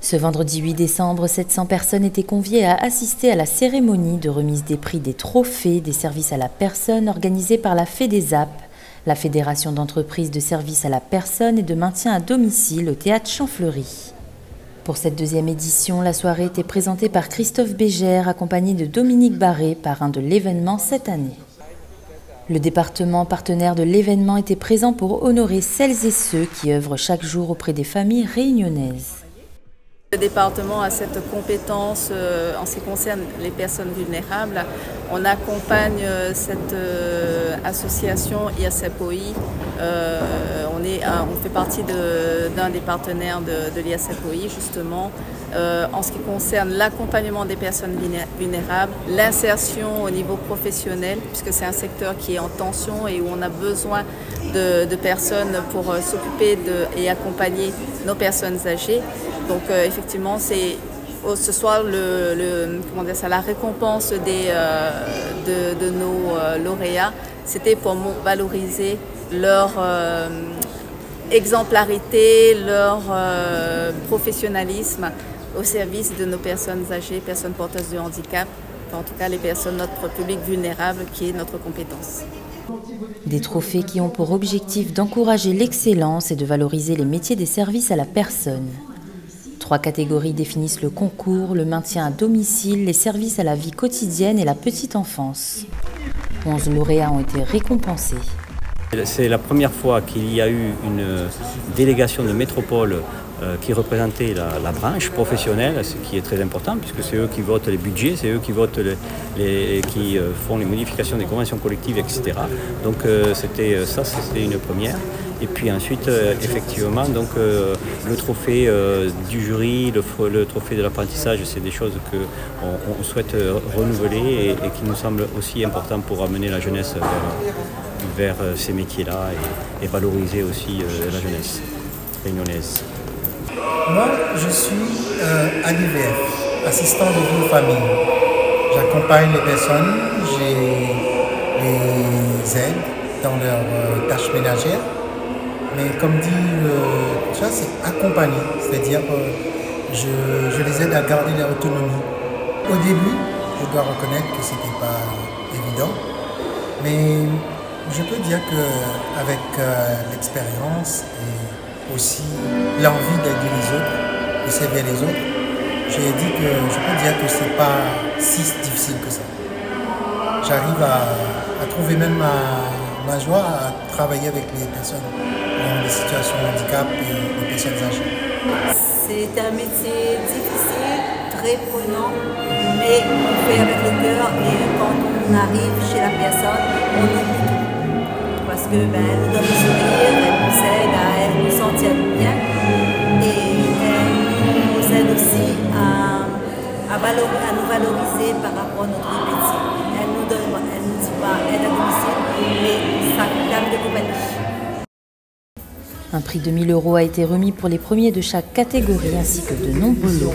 Ce vendredi 8 décembre, 700 personnes étaient conviées à assister à la cérémonie de remise des prix des trophées des services à la personne organisée par la FEDESAP, la Fédération d'entreprises de services à la personne et de maintien à domicile au théâtre Champfleury. Pour cette deuxième édition, la soirée était présentée par Christophe Bégère, accompagné de Dominique Barré, parrain de l'événement cette année. Le département partenaire de l'événement était présent pour honorer celles et ceux qui œuvrent chaque jour auprès des familles réunionnaises. Le département a cette compétence en ce qui concerne les personnes vulnérables. On accompagne cette association IASAPOI. On fait partie d'un des partenaires de l'IASAPOI justement en ce qui concerne l'accompagnement des personnes vulnérables, l'insertion au niveau professionnel puisque c'est un secteur qui est en tension et où on a besoin de personnes pour s'occuper et accompagner nos personnes âgées. Donc effectivement, c'est ce soir la récompense de nos lauréats. C'était pour valoriser leur exemplarité, leur professionnalisme au service de nos personnes âgées, personnes porteuses de handicap, en tout cas les personnes, notre public vulnérable qui est notre compétence. Des trophées qui ont pour objectif d'encourager l'excellence et de valoriser les métiers des services à la personne. 3 catégories définissent le concours, le maintien à domicile, les services à la vie quotidienne et la petite enfance. 11 lauréats ont été récompensés. C'est la première fois qu'il y a eu une délégation de métropole qui représentait la branche professionnelle, ce qui est très important puisque c'est eux qui votent les budgets, c'est eux qui votent qui font les modifications des conventions collectives, etc. Donc c'était une première. Et puis ensuite, effectivement, donc, le trophée du jury, le trophée de l'apprentissage, c'est des choses qu'on souhaite renouveler et qui nous semblent aussi importantes pour amener la jeunesse vers ces métiers-là et valoriser aussi la jeunesse réunionnaise. Moi, je suis ADVF, assistant de vie aux familles. J'accompagne les personnes, je les aide dans leurs tâches ménagères. Mais comme dit, ça c'est accompagner, c'est-à-dire je les aide à garder leur autonomie. Au début, je dois reconnaître que ce n'était pas évident, mais je peux dire qu'avec l'expérience et aussi l'envie d'aider les autres, de servir les autres, je peux dire que ce n'est pas si difficile que ça. J'arrive à trouver même ma joie à travailler avec les personnes dans des situations de handicap et les personnes âgées. C'est un métier difficile, très prenant, mais on fait avec le cœur et quand on arrive chez la personne, on oublie tout. Parce qu'elle nous donne le sourire, elle nous aide à nous sentir bien et elle nous aide aussi à nous valoriser par rapport à notre métier. Elle nous dit pas aide à domicile, mais ça permet de compagnie. Un prix de 1 000 € a été remis pour les premiers de chaque catégorie ainsi que de nombreux lots.